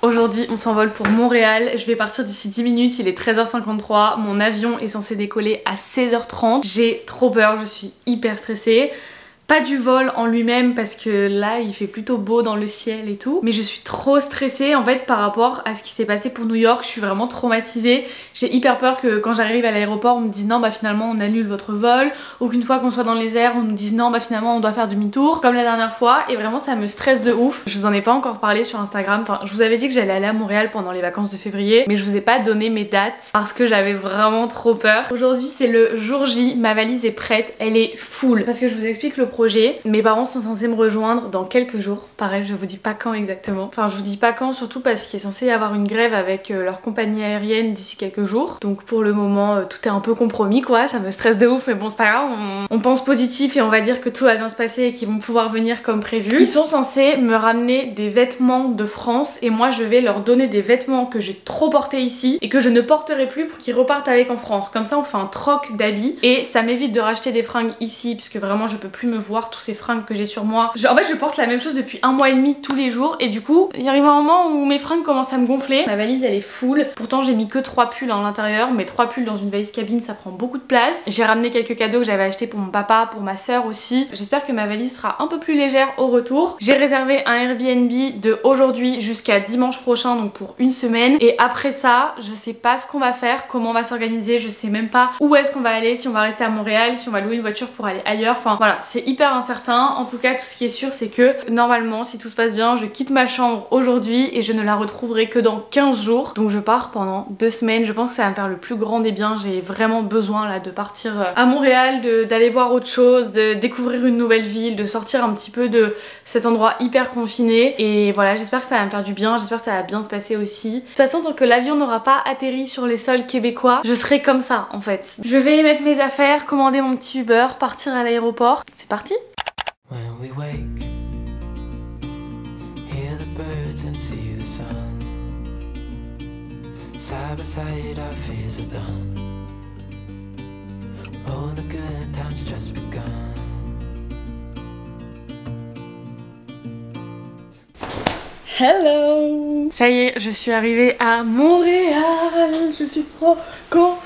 Aujourd'hui on s'envole pour Montréal, je vais partir d'ici 10 minutes, il est 13h53, mon avion est censé décoller à 16h30. J'ai trop peur, je suis hyper stressée. Pas du vol en lui-même parce que là il fait plutôt beau dans le ciel et tout, mais je suis trop stressée en fait par rapport à ce qui s'est passé pour New York. Je suis vraiment traumatisée, j'ai hyper peur que quand j'arrive à l'aéroport on me dise non bah finalement on annule votre vol, ou qu'une fois qu'on soit dans les airs on nous dise non bah finalement on doit faire demi-tour comme la dernière fois, et vraiment ça me stresse de ouf. Je vous en ai pas encore parlé sur Instagram, enfin je vous avais dit que j'allais aller à Montréal pendant les vacances de février, mais je vous ai pas donné mes dates parce que j'avais vraiment trop peur. Aujourd'hui c'est le jour J, ma valise est prête, elle est full parce que je vous explique le projet. Mes parents sont censés me rejoindre dans quelques jours. Pareil, je vous dis pas quand exactement. Enfin, je vous dis pas quand, surtout parce qu'il est censé y avoir une grève avec leur compagnie aérienne d'ici quelques jours. Donc pour le moment, tout est un peu compromis quoi. Ça me stresse de ouf, mais bon, c'est pas grave. On pense positif et on va dire que tout va bien se passer et qu'ils vont pouvoir venir comme prévu. Ils sont censés me ramener des vêtements de France et moi je vais leur donner des vêtements que j'ai trop portés ici et que je ne porterai plus pour qu'ils repartent avec en France. Comme ça, on fait un troc d'habits et ça m'évite de racheter des fringues ici puisque vraiment je peux plus me voir tous ces fringues que j'ai sur moi. En fait je porte la même chose depuis 1 mois et demi tous les jours et du coup il arrive un moment où mes fringues commencent à me gonfler. Ma valise elle est full, pourtant j'ai mis que 3 pulls à l'intérieur, mais 3 pulls dans une valise cabine ça prend beaucoup de place. J'ai ramené quelques cadeaux que j'avais achetés pour mon papa, pour ma soeur aussi. J'espère que ma valise sera un peu plus légère au retour. J'ai réservé un Airbnb de aujourd'hui jusqu'à dimanche prochain, donc pour une semaine, et après ça je sais pas ce qu'on va faire, comment on va s'organiser, je sais même pas où est-ce qu'on va aller, si on va rester à Montréal, si on va louer une voiture pour aller ailleurs, enfin voilà, c'est hyper incertain. En tout cas tout ce qui est sûr c'est que normalement si tout se passe bien je quitte ma chambre aujourd'hui et je ne la retrouverai que dans 15 jours. Donc je pars pendant 2 semaines, je pense que ça va me faire le plus grand des biens. J'ai vraiment besoin là de partir à Montréal, d'aller voir autre chose, de découvrir une nouvelle ville, de sortir un petit peu de cet endroit hyper confiné. Et voilà, j'espère que ça va me faire du bien, j'espère que ça va bien se passer aussi. De toute façon tant que l'avion n'aura pas atterri sur les sols québécois, je serai comme ça en fait. Je vais mettre mes affaires, commander mon petit Uber, partir à l'aéroport. C'est parti. When we wake, hear the birds and see the sun. Side by side our fears are done. Oh, the good times just begun. Hello! Ça y est, je suis arrivée à Montréal, je suis trop contente.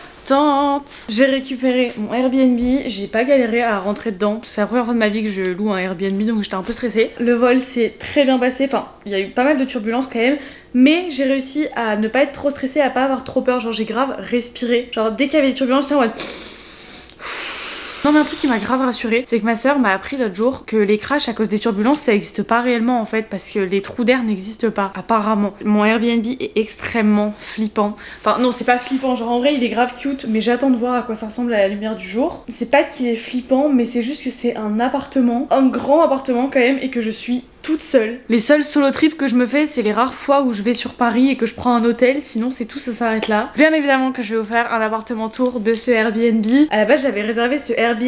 J'ai récupéré mon Airbnb, j'ai pas galéré à rentrer dedans. C'est la première fois de ma vie que je loue un Airbnb donc j'étais un peu stressée. Le vol s'est très bien passé, enfin il y a eu pas mal de turbulences quand même, mais j'ai réussi à ne pas être trop stressée, à pas avoir trop peur. Genre j'ai grave respiré, genre dès qu'il y avait des turbulences j'étais en mode... Non mais un truc qui m'a grave rassurée, c'est que ma soeur m'a appris l'autre jour que les crashs à cause des turbulences ça existe pas réellement en fait, parce que les trous d'air n'existent pas apparemment. Mon Airbnb est extrêmement flippant. Enfin non c'est pas flippant, genre en vrai il est grave cute, mais j'attends de voir à quoi ça ressemble à la lumière du jour. C'est pas qu'il est flippant, mais c'est juste que c'est un appartement, un grand appartement quand même, et que je suis toute seule. Les seuls solo trips que je me fais c'est les rares fois où je vais sur Paris et que je prends un hôtel, sinon c'est tout, ça s'arrête là. Bien évidemment que je vais vous faire un appartement tour de ce Airbnb. À la base j'avais réservé ce Airbnb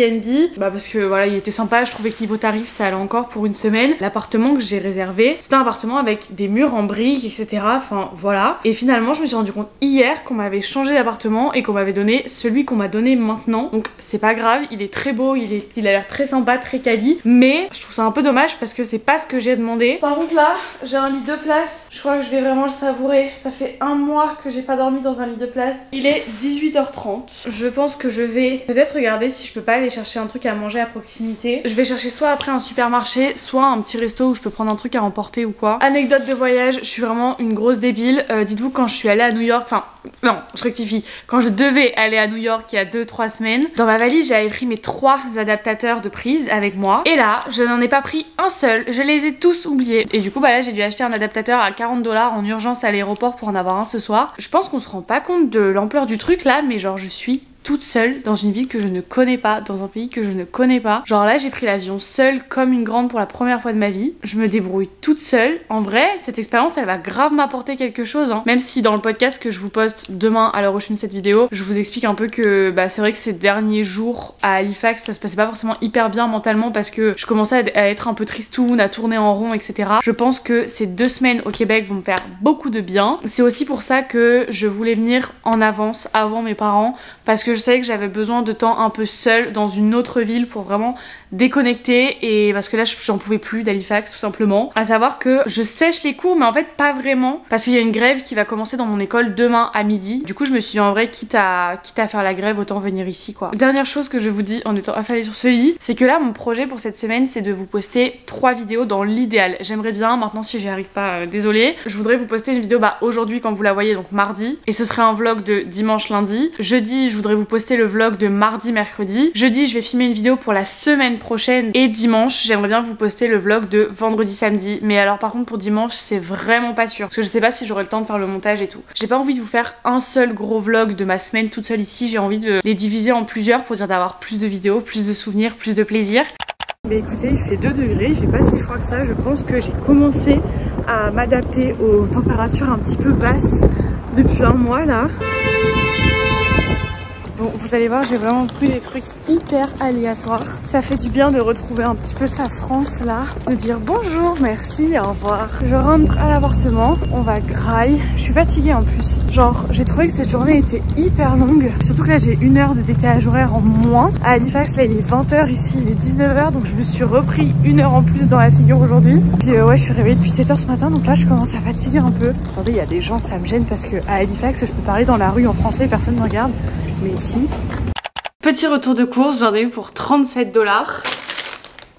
parce que voilà il était sympa, je trouvais que niveau tarif ça allait encore pour une semaine. L'appartement que j'ai réservé c'était un appartement avec des murs en briques etc, enfin voilà. Et finalement je me suis rendu compte hier qu'on m'avait changé d'appartement et qu'on m'avait donné celui qu'on m'a donné maintenant. Donc c'est pas grave, il est très beau, il a l'air très sympa, très quali, mais je trouve ça un peu dommage parce que c'est pas ce que j'ai demandé. Par contre là j'ai un lit de place, je crois que je vais vraiment le savourer. Ça fait 1 mois que j'ai pas dormi dans un lit de place. Il est 18h30, je pense que je vais peut-être regarder si je peux pas aller chercher un truc à manger à proximité. Je vais chercher soit après un supermarché, soit un petit resto où je peux prendre un truc à emporter ou quoi. Anecdote de voyage, je suis vraiment une grosse débile. Dites-vous quand je suis allée à New York, enfin non je rectifie, quand je devais aller à New York il y a 2-3 semaines, dans ma valise j'avais pris mes 3 adaptateurs de prise avec moi et là je n'en ai pas pris un seul, je les ai tous oubliés. Et du coup bah là j'ai dû acheter un adaptateur à 40 $ en urgence à l'aéroport pour en avoir un ce soir. Je pense qu'on se rend pas compte de l'ampleur du truc là, mais genre je suis toute seule dans une ville que je ne connais pas, dans un pays que je ne connais pas. Genre là j'ai pris l'avion seule comme une grande pour la première fois de ma vie. Je me débrouille toute seule. En vrai cette expérience elle va grave m'apporter quelque chose hein. Même si dans le podcast que je vous poste demain à l'heure où je filme cette vidéo, je vous explique un peu que bah c'est vrai que ces derniers jours à Halifax ça se passait pas forcément hyper bien mentalement parce que je commençais à être un peu tristoune, à tourner en rond etc. Je pense que ces 2 semaines au Québec vont me faire beaucoup de bien. C'est aussi pour ça que je voulais venir en avance avant mes parents, parce que que je savais que j'avais besoin de temps un peu seule dans une autre ville pour vraiment déconnecter, et parce que là j'en pouvais plus d'Halifax tout simplement. À savoir que je sèche les cours mais en fait pas vraiment parce qu'il y a une grève qui va commencer dans mon école demain à midi. Du coup je me suis dit en vrai quitte à faire la grève autant venir ici quoi. Dernière chose que je vous dis en étant affalée sur ce lit, c'est que là mon projet pour cette semaine c'est de vous poster 3 vidéos dans l'idéal. J'aimerais bien, maintenant si j'y arrive pas, désolée, je voudrais vous poster une vidéo aujourd'hui quand vous la voyez, donc mardi, et ce serait un vlog de dimanche lundi. Jeudi je voudrais vous poster le vlog de mardi mercredi. Jeudi je vais filmer une vidéo pour la semaine prochaine, et dimanche j'aimerais bien vous poster le vlog de vendredi samedi. Mais alors par contre pour dimanche c'est vraiment pas sûr parce que je sais pas si j'aurai le temps de faire le montage et tout. J'ai pas envie de vous faire un seul gros vlog de ma semaine toute seule ici, j'ai envie de les diviser en plusieurs pour dire d'avoir plus de vidéos, plus de souvenirs, plus de plaisir. Mais écoutez, il fait 2 degrés, il fait pas si froid que ça. Je pense que j'ai commencé à m'adapter aux températures un petit peu basses depuis un mois là. Bon, vous allez voir, j'ai vraiment pris des trucs hyper aléatoires. Ça fait du bien de retrouver un petit peu sa France là, de dire bonjour, merci, au revoir. Je rentre à l'appartement, on va graille. Je suis fatiguée en plus. Genre, j'ai trouvé que cette journée était hyper longue. Surtout que là, j'ai 1 heure de décalage horaire en moins. À Halifax, là, il est 20h, ici, il est 19h. Donc, je me suis repris 1 heure en plus dans la figure aujourd'hui. Puis, ouais, je suis réveillée depuis 7h ce matin. Donc là, je commence à fatiguer un peu. Attendez, il y a des gens, ça me gêne parce que à Halifax, je peux parler dans la rue en français, personne ne me regarde. Mais ici... Petit retour de course, j'en ai eu pour 37 $.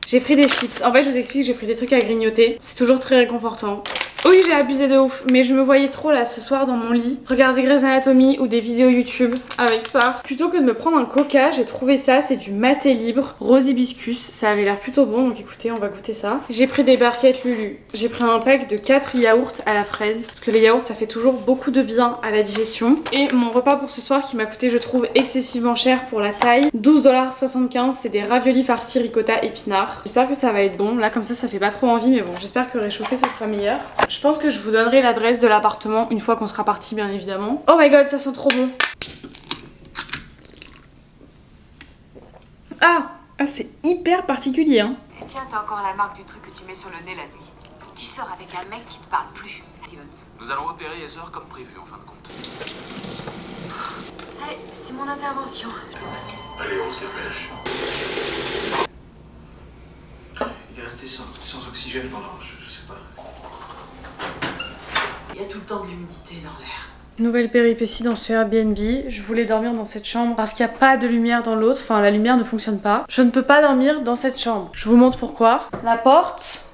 J'ai pris des chips. En fait, je vous explique, j'ai pris des trucs à grignoter. C'est toujours très réconfortant. Oui, j'ai abusé de ouf, mais je me voyais trop là ce soir dans mon lit, regarder Grey's Anatomy ou des vidéos YouTube avec ça. Plutôt que de me prendre un coca, j'ai trouvé ça, c'est du maté libre, rose hibiscus. Ça avait l'air plutôt bon, donc écoutez, on va goûter ça. J'ai pris des barquettes Lulu. J'ai pris un pack de 4 yaourts à la fraise, parce que les yaourts ça fait toujours beaucoup de bien à la digestion. Et mon repas pour ce soir qui m'a coûté, je trouve, excessivement cher pour la taille, 12,75 $, c'est des raviolis farcis ricotta épinards. J'espère que ça va être bon, là comme ça fait pas trop envie, mais bon, j'espère que réchauffer ça sera meilleur. Je pense que je vous donnerai l'adresse de l'appartement une fois qu'on sera parti, bien évidemment. Oh my god, ça sent trop bon. Ah, c'est hyper particulier hein. Et tiens, t'as encore la marque du truc que tu mets sur le nez la nuit. Faut que tu sors avec un mec qui te parle plus. Nous allons opérer Heather comme prévu en fin de compte. Allez, c'est mon intervention. Allez, on se dépêche. Il est resté sans oxygène pendant, je sais pas. Il y a tout le temps de l'humidité dans l'air. Nouvelle péripétie dans ce Airbnb. Je voulais dormir dans cette chambre parce qu'il n'y a pas de lumière dans l'autre. Enfin, la lumière ne fonctionne pas. Je ne peux pas dormir dans cette chambre. Je vous montre pourquoi. La porte,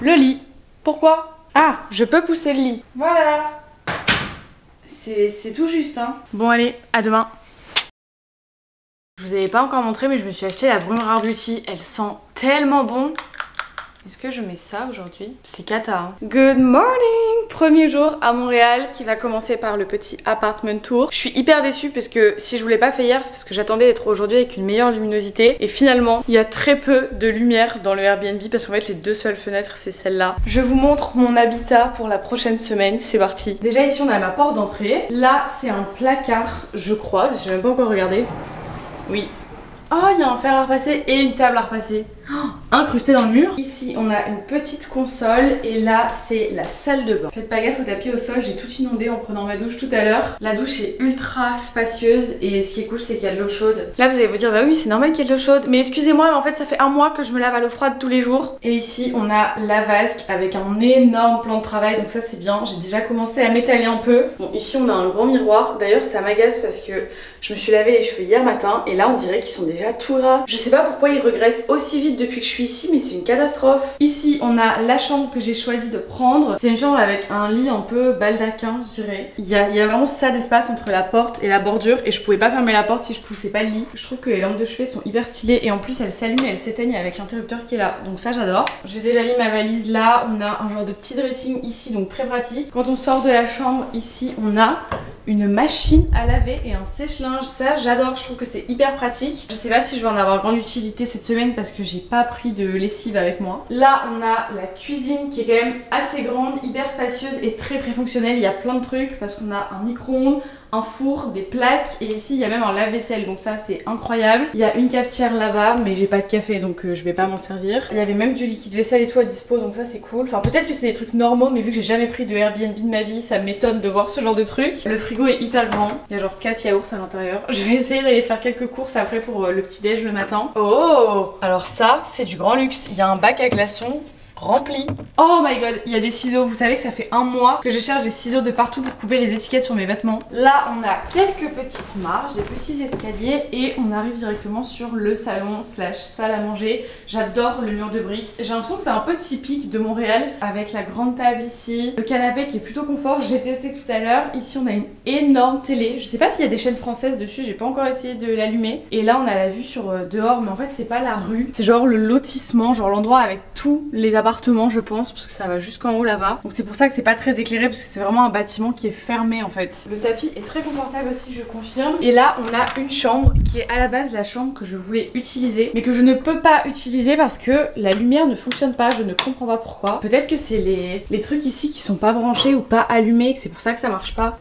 le lit. Pourquoi? Ah, je peux pousser le lit. Voilà. C'est tout juste, hein. Bon, allez, à demain. Je vous avais pas encore montré, mais je me suis acheté la Brume Rare Beauty. Elle sent tellement bon. Est-ce que je mets ça aujourd'hui? C'est cata hein. Good morning! Premier jour à Montréal qui va commencer par le petit apartment tour. Je suis hyper déçue parce que si je vous l'ai pas fait hier, c'est parce que j'attendais d'être aujourd'hui avec une meilleure luminosité. Et finalement, il y a très peu de lumière dans le Airbnb parce qu'en fait les 2 seules fenêtres c'est celle-là. Je vous montre mon habitat pour la prochaine semaine, c'est parti. Déjà ici on a ma porte d'entrée. Là c'est un placard, je crois, parce que j'ai même pas encore regardé. Oui. Oh, il y a un fer à repasser et une table à repasser. Oh, incrustée dans le mur. Ici, on a une petite console et là, c'est la salle de bain. Faites pas gaffe au tapis au sol, j'ai tout inondé en prenant ma douche tout à l'heure. La douche est ultra spacieuse et ce qui est cool, c'est qu'il y a de l'eau chaude. Là, vous allez vous dire, bah oui, c'est normal qu'il y ait de l'eau chaude. Mais excusez-moi, mais en fait, ça fait un mois que je me lave à l'eau froide tous les jours. Et ici, on a la vasque avec un énorme plan de travail, donc ça, c'est bien. J'ai déjà commencé à m'étaler un peu. Bon, ici, on a un grand miroir. D'ailleurs, ça m'agace parce que je me suis lavé les cheveux hier matin et là, on dirait qu'ils sont déjà tout ras. Je sais pas pourquoi ils regressent aussi vite depuis que je suis ici, mais c'est une catastrophe. Ici, on a la chambre que j'ai choisi de prendre. C'est une chambre avec un lit un peu baldaquin, je dirais. Il y a vraiment ça d'espace entre la porte et la bordure et je pouvais pas fermer la porte si je poussais pas le lit. Je trouve que les lampes de chevet sont hyper stylées et en plus elles s'allument et elles s'éteignent avec l'interrupteur qui est là. Donc ça, j'adore. J'ai déjà mis ma valise là. On a un genre de petit dressing ici, donc très pratique. Quand on sort de la chambre, ici, on a une machine à laver et un sèche-linge. Ça, j'adore, je trouve que c'est hyper pratique. Je sais pas si je vais en avoir grande utilité cette semaine parce que j'ai pas pris de lessive avec moi. Là, on a la cuisine qui est quand même assez grande, hyper spacieuse et très fonctionnelle. Il y a plein de trucs parce qu'on a un micro-ondes, un four, des plaques et ici il y a même un lave-vaisselle, donc ça c'est incroyable. Il y a une cafetière là-bas mais j'ai pas de café donc je vais pas m'en servir. Il y avait même du liquide vaisselle et tout à dispo donc ça c'est cool. Enfin peut-être que c'est des trucs normaux mais vu que j'ai jamais pris de Airbnb de ma vie ça m'étonne de voir ce genre de truc. Le frigo est hyper grand, il y a genre 4 yaourts à l'intérieur. Je vais essayer d'aller faire quelques courses après pour le petit déj le matin. Oh, alors ça c'est du grand luxe, il y a un bac à glaçons rempli. Oh my god, il y a des ciseaux. Vous savez que ça fait un mois que je cherche des ciseaux de partout pour couper les étiquettes sur mes vêtements. Là, on a quelques petites marches, des petits escaliers et on arrive directement sur le salon slash salle à manger. J'adore le mur de briques. J'ai l'impression que c'est un peu typique de Montréal avec la grande table ici, le canapé qui est plutôt confort. Je l'ai testé tout à l'heure. Ici, on a une énorme télé. Je sais pas s'il y a des chaînes françaises dessus, j'ai pas encore essayé de l'allumer. Et là, on a la vue sur dehors, mais en fait, c'est pas la rue. C'est genre le lotissement, genre l'endroit avec tous les appartements je pense parce que ça va jusqu'en haut là-bas, donc c'est pour ça que c'est pas très éclairé parce que c'est vraiment un bâtiment qui est fermé en fait. Le tapis est très confortable aussi, je confirme. Et là on a une chambre qui est à la base la chambre que je voulais utiliser mais que je ne peux pas utiliser parce que la lumière ne fonctionne pas, je ne comprends pas pourquoi. Peut-être que c'est les trucs ici qui sont pas branchés ou pas allumés, que c'est pour ça que ça marche pas.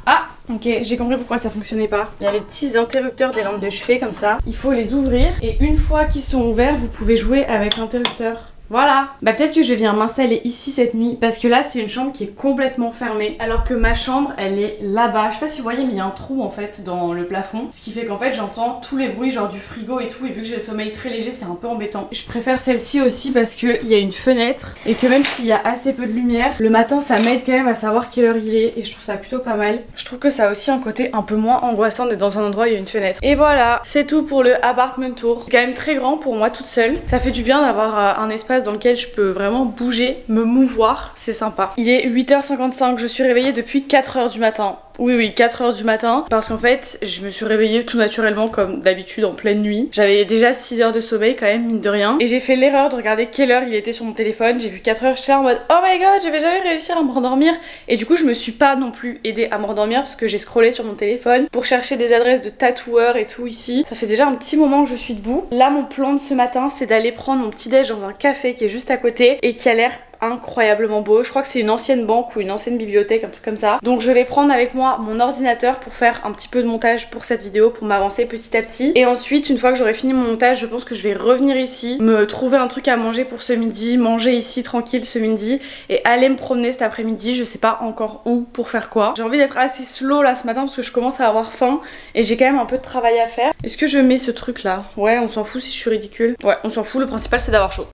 Ah, ok, j'ai compris pourquoi ça fonctionnait pas. Il y a les petits interrupteurs des lampes de chevet comme ça. Il faut les ouvrir et une fois qu'ils sont ouverts, vous pouvez jouer avec l'interrupteur. Voilà. Bah peut-être que je viens m'installer ici cette nuit parce que là c'est une chambre qui est complètement fermée alors que ma chambre elle est là-bas. Je sais pas si vous voyez mais il y a un trou en fait dans le plafond, ce qui fait qu'en fait j'entends tous les bruits genre du frigo et tout et vu que j'ai le sommeil très léger c'est un peu embêtant. Je préfère celle-ci aussi parce qu'il y a une fenêtre et que même s'il y a assez peu de lumière, le matin ça m'aide quand même à savoir quelle heure il est et je trouve ça plutôt pas mal. Je trouve que ça a aussi un côté un peu moins angoissant d'être dans un endroit où il y a une fenêtre. Et voilà, c'est tout pour le apartment tour. C'est quand même très grand pour moi toute seule. Ça fait du bien d'avoir un espace dans lequel je peux vraiment bouger, me mouvoir, c'est sympa. Il est 8h55, je suis réveillée depuis 4h du matin. Oui, 4h du matin, parce qu'en fait, je me suis réveillée tout naturellement comme d'habitude en pleine nuit. J'avais déjà 6 heures de sommeil quand même, mine de rien. Et j'ai fait l'erreur de regarder quelle heure il était sur mon téléphone. J'ai vu 4h, j'étais en mode oh my god, je vais jamais réussir à me rendormir. Et du coup, je me suis pas non plus aidée à me rendormir parce que j'ai scrollé sur mon téléphone pour chercher des adresses de tatoueurs et tout ici. Ça fait déjà un petit moment que je suis debout. Là, mon plan de ce matin, c'est d'aller prendre mon petit déj dans un café qui est juste à côté et qui a l'air incroyablement beau. Je crois que c'est une ancienne banque ou une ancienne bibliothèque, un truc comme ça. Donc je vais prendre avec moi mon ordinateur pour faire un petit peu de montage pour cette vidéo, pour m'avancer petit à petit. Et ensuite, une fois que j'aurai fini mon montage, je pense que je vais revenir ici, me trouver un truc à manger pour ce midi, manger ici tranquille ce midi et aller me promener cet après-midi. Je sais pas encore où pour faire quoi. J'ai envie d'être assez slow là ce matin parce que je commence à avoir faim et j'ai quand même un peu de travail à faire. Est-ce que je mets ce truc là? Ouais, on s'en fout si je suis ridicule. Ouais, on s'en fout, le principal c'est d'avoir chaud.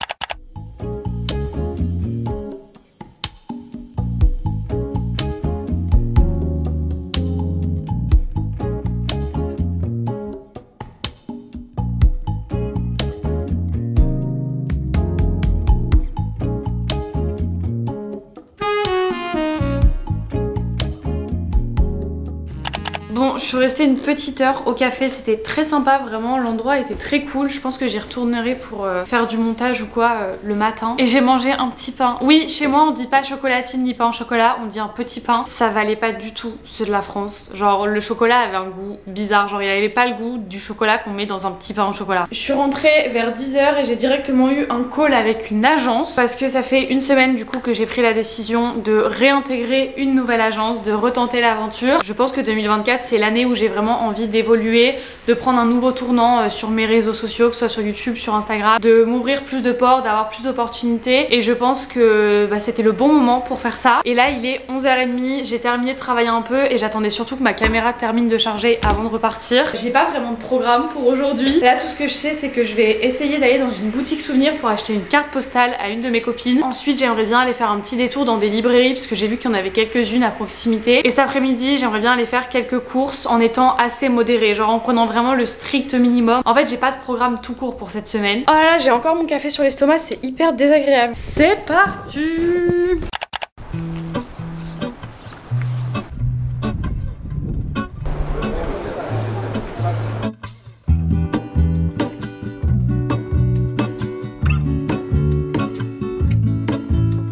Bon, je suis restée une petite heure au café, c'était très sympa, vraiment, l'endroit était très cool. Je pense que j'y retournerai pour faire du montage ou quoi le matin. Et j'ai mangé un petit pain. Oui, chez moi on dit pas chocolatine ni pain au chocolat, on dit un petit pain. Ça valait pas du tout ceux de la France. Genre le chocolat avait un goût bizarre, genre il avait pas le goût du chocolat qu'on met dans un petit pain au chocolat. Je suis rentrée vers 10h et j'ai directement eu un call avec une agence parce que ça fait une semaine du coup que j'ai pris la décision de réintégrer une nouvelle agence, de retenter l'aventure. Je pense que 2024 c'est l'année où j'ai vraiment envie d'évoluer, de prendre un nouveau tournant sur mes réseaux sociaux, que ce soit sur YouTube, sur Instagram, de m'ouvrir plus de portes, d'avoir plus d'opportunités et je pense que c'était le bon moment pour faire ça. Et là il est 11h30, j'ai terminé de travailler un peu et j'attendais surtout que ma caméra termine de charger avant de repartir. J'ai pas vraiment de programme pour aujourd'hui. Là tout ce que je sais c'est que je vais essayer d'aller dans une boutique souvenir pour acheter une carte postale à une de mes copines. Ensuite j'aimerais bien aller faire un petit détour dans des librairies parce que j'ai vu qu'il y en avait quelques-unes à proximité. Et cet après-midi j'aimerais bien aller faire quelques courses en étant assez modérée, genre en prenant vraiment le strict minimum. En fait j'ai pas de programme tout court pour cette semaine. Oh là là, j'ai encore mon café sur l'estomac, c'est hyper désagréable. C'est parti!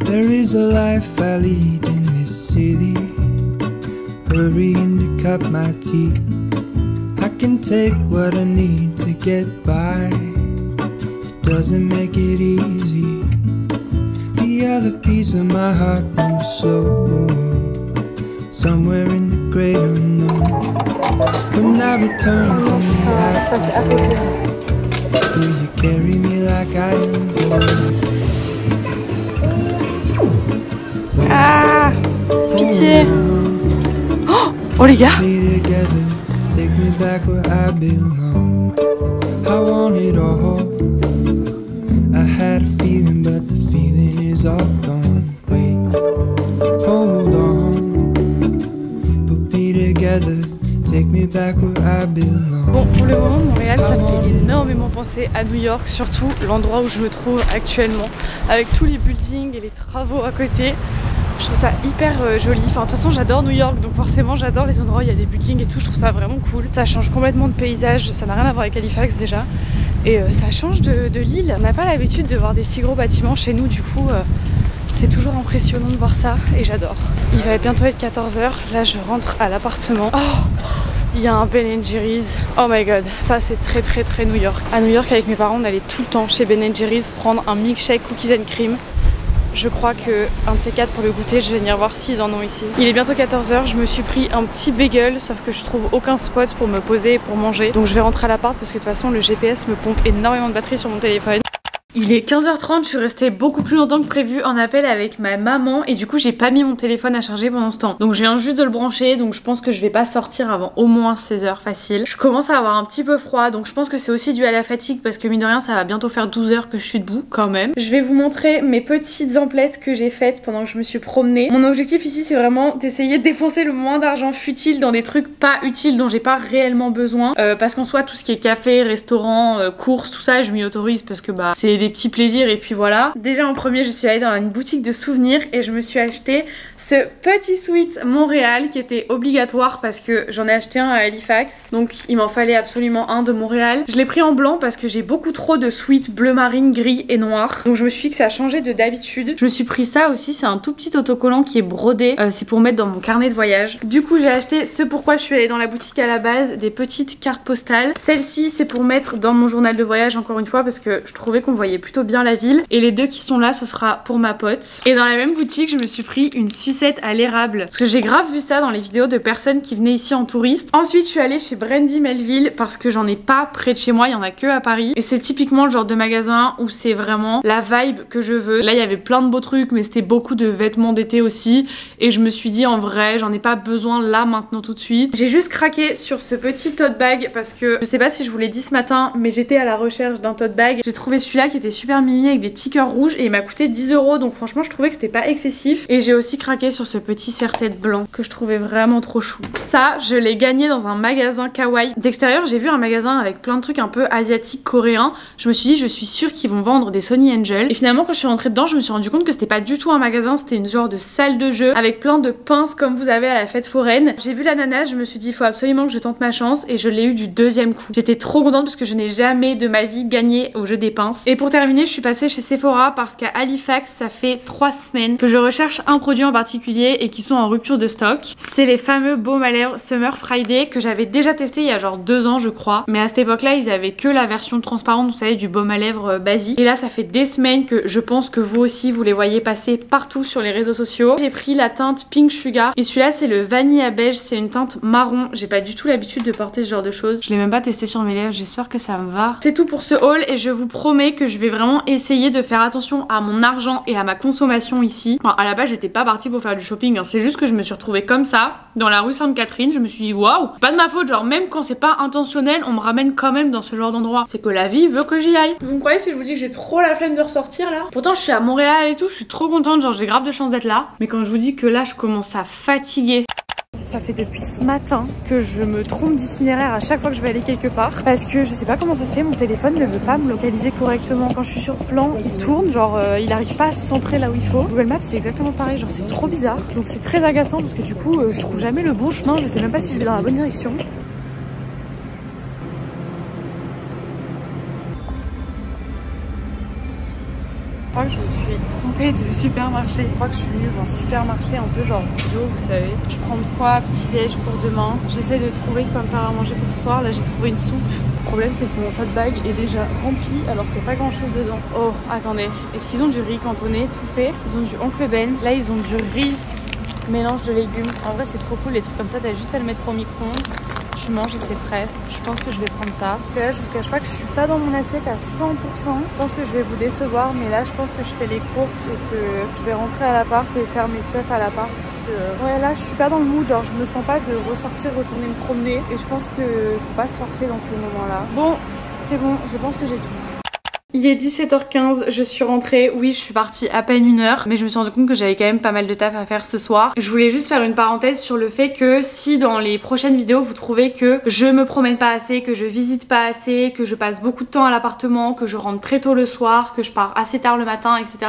There is a life I lead in this city, hurrying to cut my teeth. I can take what I need to get by. It doesn't make it easy. The other piece of my heart moves slow, somewhere in the great unknown. When I return from the afterlife, will you carry me like I am going? Ah, pitié. Oh les gars. Me together, take me back where I belong. I want it all. I had a feeling, but the feeling is all gone. Wait, hold on. Put me together, take me back where I belong. Bon, pour le moment, Montréal, ça me fait énormément penser à New York, surtout l'endroit où je me trouve actuellement, avec tous les buildings et les travaux à côté. Je trouve ça hyper joli. Enfin, de toute façon, j'adore New York, donc forcément, j'adore les endroits où il y a des buildings et tout. Je trouve ça vraiment cool. Ça change complètement de paysage. Ça n'a rien à voir avec Halifax déjà. Et ça change de l'île. On n'a pas l'habitude de voir des si gros bâtiments chez nous. Du coup, c'est toujours impressionnant de voir ça. Et j'adore. Il va bientôt être 14 h. Là, je rentre à l'appartement. Oh, il y a un Ben & Jerry's. Oh my god. Ça, c'est très très très New York. À New York, avec mes parents, on allait tout le temps chez Ben & Jerry's prendre un milkshake cookies and cream. Je crois que un de ces quatre pour le goûter, je vais venir voir s'ils en ont ici. Il est bientôt 14 h, je me suis pris un petit bagel, sauf que je trouve aucun spot pour me poser et pour manger. Donc je vais rentrer à l'appart parce que de toute façon le GPS me pompe énormément de batterie sur mon téléphone. Il est 15 h 30, je suis restée beaucoup plus longtemps que prévu en appel avec ma maman et du coup j'ai pas mis mon téléphone à charger pendant ce temps. Donc je viens juste de le brancher, donc je pense que je vais pas sortir avant au moins 16 h facile. Je commence à avoir un petit peu froid, donc je pense que c'est aussi dû à la fatigue parce que mine de rien ça va bientôt faire 12 h que je suis debout quand même. Je vais vous montrer mes petites emplettes que j'ai faites pendant que je me suis promenée. Mon objectif ici c'est vraiment d'essayer de dépenser le moins d'argent futile dans des trucs pas utiles dont j'ai pas réellement besoin. Parce qu'en soi tout ce qui est café, restaurant, courses, tout ça je m'y autorise parce que bah c'est des petits plaisirs et puis voilà. Déjà en premier je suis allée dans une boutique de souvenirs et je me suis acheté ce petit sweat Montréal qui était obligatoire parce que j'en ai acheté un à Halifax, donc il m'en fallait absolument un de Montréal. Je l'ai pris en blanc parce que j'ai beaucoup trop de sweats bleu marine, gris et noir, donc je me suis dit que ça a changé de d'habitude. Je me suis pris ça aussi, c'est un tout petit autocollant qui est brodé, c'est pour mettre dans mon carnet de voyage. Du coup j'ai acheté ce pourquoi je suis allée dans la boutique à la base, des petites cartes postales. Celle-ci c'est pour mettre dans mon journal de voyage encore une fois parce que je trouvais qu'on voyait plutôt bien la ville, et les deux qui sont là ce sera pour ma pote. Et dans la même boutique je me suis pris une sucette à l'érable parce que j'ai grave vu ça dans les vidéos de personnes qui venaient ici en touriste. Ensuite je suis allée chez Brandy Melville parce que j'en ai pas près de chez moi, il y en a que à Paris et c'est typiquement le genre de magasin où c'est vraiment la vibe que je veux. Là il y avait plein de beaux trucs mais c'était beaucoup de vêtements d'été aussi et je me suis dit en vrai j'en ai pas besoin là maintenant tout de suite. J'ai juste craqué sur ce petit tote bag parce que je sais pas si je vous l'ai dit ce matin mais j'étais à la recherche d'un tote bag. J'ai trouvé celui-là qui était super mimi avec des petits cœurs rouges et il m'a coûté 10 € donc franchement je trouvais que c'était pas excessif. Et j'ai aussi craqué sur ce petit serre-tête blanc que je trouvais vraiment trop chou. Ça je l'ai gagné dans un magasin kawaii. D'extérieur j'ai vu un magasin avec plein de trucs un peu asiatiques, coréens. Je me suis dit je suis sûre qu'ils vont vendre des Sony Angel. Et finalement quand je suis rentrée dedans je me suis rendu compte que c'était pas du tout un magasin, c'était une genre de salle de jeu avec plein de pinces comme vous avez à la fête foraine. J'ai vu l'ananas, je me suis dit il faut absolument que je tente ma chance et je l'ai eu du deuxième coup. J'étais trop contente parce que je n'ai jamais de ma vie gagné au jeu des pinces. Et pour terminer je suis passée chez Sephora parce qu'à Halifax ça fait 3 semaines que je recherche un produit en particulier et qui sont en rupture de stock. C'est les fameux baumes à lèvres Summer Friday que j'avais déjà testé il y a genre 2 ans je crois, mais à cette époque là ils avaient que la version transparente, vous savez, du baume à lèvres basique. Et là ça fait des semaines que je pense que vous aussi vous les voyez passer partout sur les réseaux sociaux. J'ai pris la teinte Pink Sugar et celui-là c'est le vanille à beige, c'est une teinte marron. J'ai pas du tout l'habitude de porter ce genre de choses, je l'ai même pas testé sur mes lèvres, j'espère que ça me va. C'est tout pour ce haul et je vous promets que je vais vraiment essayer de faire attention à mon argent et à ma consommation ici. Enfin, à la base j'étais pas partie pour faire du shopping, hein. C'est juste que je me suis retrouvée comme ça dans la rue Sainte-Catherine. Je me suis dit waouh, pas de ma faute, genre même quand c'est pas intentionnel on me ramène quand même dans ce genre d'endroit. C'est que la vie veut que j'y aille. Vous me croyez si je vous dis que j'ai trop la flemme de ressortir là? Pourtant je suis à Montréal et tout, je suis trop contente, genre j'ai grave de chance d'être là. Mais quand je vous dis que là je commence à fatiguer. Ça fait depuis ce matin que je me trompe d'itinéraire à chaque fois que je vais aller quelque part parce que je sais pas comment ça se fait, mon téléphone ne veut pas me localiser correctement. Quand je suis sur plan, il tourne, genre il arrive pas à se centrer là où il faut. Google Maps c'est exactement pareil, genre c'est trop bizarre. Donc c'est très agaçant parce que du coup je trouve jamais le bon chemin, je sais même pas si je vais dans la bonne direction. Je crois que je me suis trompée de supermarché. Je crois que je suis venue dans un supermarché un peu genre bio, vous savez. Je prends de quoi petit déj pour demain. J'essaie de trouver quoi me faire à manger pour ce soir. Là j'ai trouvé une soupe. Le problème c'est que mon tote bag est déjà rempli alors qu'il n'y a pas grand chose dedans. Oh attendez, est-ce qu'ils ont du riz cantonné tout fait? Ils ont du Oncle Ben. Là ils ont du riz mélange de légumes. En vrai c'est trop cool les trucs comme ça, t'as juste à le mettre au micro-ondes. Tu manges et c'est prêt. Je pense que je vais prendre ça. Parce que là je vous cache pas que je suis pas dans mon assiette à 100%. Je pense que je vais vous décevoir, mais là je pense que je fais les courses et que je vais rentrer à l'appart et faire mes stuff à l'appart. Parce que ouais là je suis pas dans le mood, genre je me sens pas de ressortir, retourner me promener. Et je pense que faut pas se forcer dans ces moments-là. Bon, c'est bon, je pense que j'ai tout. Il est 17h15, je suis rentrée, oui je suis partie à peine 1 heure, mais je me suis rendu compte que j'avais quand même pas mal de taf à faire ce soir. Je voulais juste faire une parenthèse sur le fait que si dans les prochaines vidéos vous trouvez que je me promène pas assez, que je visite pas assez, que je passe beaucoup de temps à l'appartement, que je rentre très tôt le soir, que je pars assez tard le matin, etc.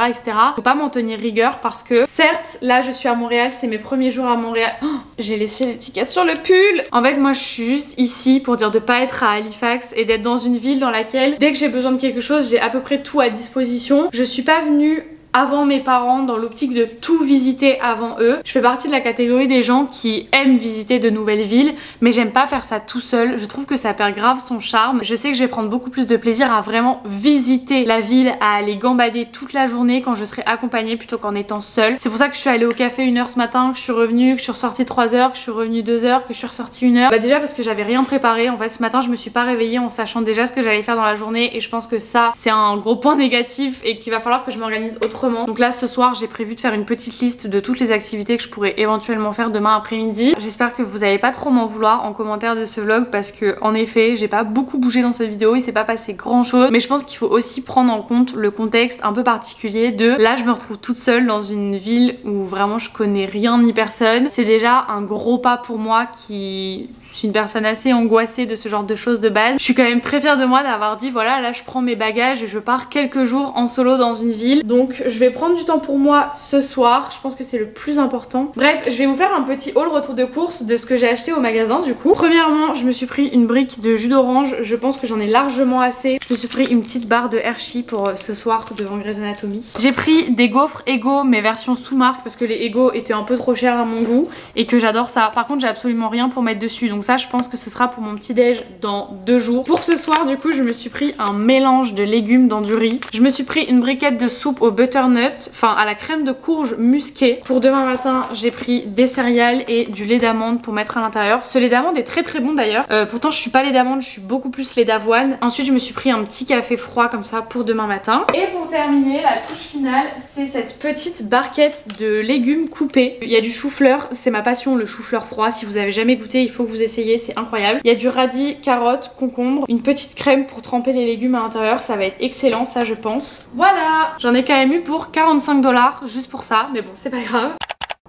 faut pas m'en tenir rigueur parce que certes là je suis à Montréal, c'est mes premiers jours à Montréal. Oh, j'ai laissé l'étiquette sur le pull. En fait moi je suis juste ici pour dire de pas être à Halifax et d'être dans une ville dans laquelle dès que j'ai besoin de quelque chose j'ai à peu près tout à disposition. Je suis pas venue avant mes parents dans l'optique de tout visiter avant eux. Je fais partie de la catégorie des gens qui aiment visiter de nouvelles villes, mais j'aime pas faire ça tout seul. Je trouve que ça perd grave son charme. Je sais que je vais prendre beaucoup plus de plaisir à vraiment visiter la ville, à aller gambader toute la journée quand je serai accompagnée plutôt qu'en étant seule. C'est pour ça que je suis allée au café 1 heure ce matin, que je suis revenue, que je suis ressortie 3 heures, que je suis revenue 2 heures, que je suis ressortie 1 heure. Bah déjà parce que j'avais rien préparé. En fait ce matin je me suis pas réveillée en sachant déjà ce que j'allais faire dans la journée et je pense que ça c'est un gros point négatif et qu'il va falloir que je m'organise autrement. Donc là ce soir j'ai prévu de faire une petite liste de toutes les activités que je pourrais éventuellement faire demain après-midi. J'espère que vous allez pas trop m'en vouloir en commentaire de ce vlog parce que en effet j'ai pas beaucoup bougé dans cette vidéo, il s'est pas passé grand chose, mais je pense qu'il faut aussi prendre en compte le contexte un peu particulier de là je me retrouve toute seule dans une ville où vraiment je connais rien ni personne. C'est déjà un gros pas pour moi qui... Je suis une personne assez angoissée de ce genre de choses de base. Je suis quand même très fière de moi d'avoir dit voilà là je prends mes bagages et je pars quelques jours en solo dans une ville. Donc je vais prendre du temps pour moi ce soir. Je pense que c'est le plus important. Bref, je vais vous faire un petit haul retour de course de ce que j'ai acheté au magasin du coup. Premièrement, je me suis pris une brique de jus d'orange. Je pense que j'en ai largement assez. Je me suis pris une petite barre de Hershey pour ce soir devant Grey's Anatomy. J'ai pris des gaufres Eggo mais version sous-marque parce que les Eggo étaient un peu trop chers à mon goût et que j'adore ça. Par contre j'ai absolument rien pour mettre dessus. Donc ça je pense que ce sera pour mon petit déj dans 2 jours. Pour ce soir du coup je me suis pris un mélange de légumes dans du riz. Je me suis pris une briquette de soupe au butternut, enfin à la crème de courge musquée. Pour demain matin j'ai pris des céréales et du lait d'amande pour mettre à l'intérieur. Ce lait d'amande est très très bon d'ailleurs. Pourtant je suis pas lait d'amande, je suis beaucoup plus lait d'avoine. Ensuite je me suis pris un petit café froid comme ça pour demain matin. Et pour terminer la touche finale c'est cette petite barquette de légumes coupés. Il y a du chou-fleur, c'est ma passion le chou-fleur froid. Si vous avez jamais goûté il faut que vous essayiez, c'est incroyable. Il y a du radis, carottes, concombre, une petite crème pour tremper les légumes à l'intérieur, ça va être excellent ça je pense. Voilà, j'en ai quand même eu pour 45 $ juste pour ça, mais bon c'est pas grave.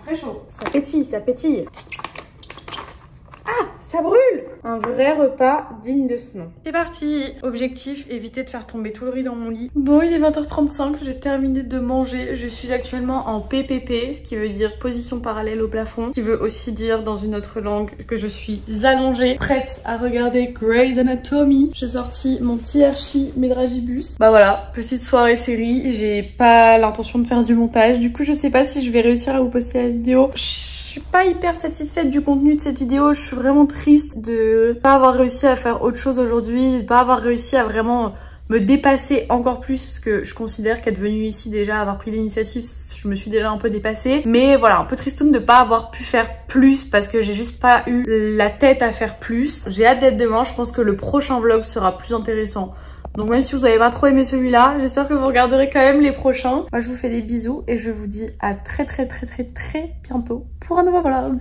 Très chaud, ça pétille, ça pétille. Ah, ça brûle! Un vrai repas digne de ce nom. C'est parti! Objectif, éviter de faire tomber tout le riz dans mon lit. Bon, il est 20h35, j'ai terminé de manger. Je suis actuellement en PPP, ce qui veut dire position parallèle au plafond. Ce qui veut aussi dire dans une autre langue que je suis allongée, prête à regarder Grey's Anatomy. J'ai sorti mon petit Hershey Medragibus. Bah voilà, petite soirée série. J'ai pas l'intention de faire du montage. Du coup, je sais pas si je vais réussir à vous poster la vidéo. Je suis pas hyper satisfaite du contenu de cette vidéo, je suis vraiment triste de pas avoir réussi à faire autre chose aujourd'hui, de pas avoir réussi à vraiment me dépasser encore plus parce que je considère qu'être venue ici déjà, avoir pris l'initiative, je me suis déjà un peu dépassée. Mais voilà, un peu tristoun de pas avoir pu faire plus parce que j'ai juste pas eu la tête à faire plus. J'ai hâte d'être demain, je pense que le prochain vlog sera plus intéressant. Donc même si vous avez pas trop aimé celui-là, j'espère que vous regarderez quand même les prochains. Moi je vous fais des bisous et je vous dis à très bientôt pour un nouveau vlog.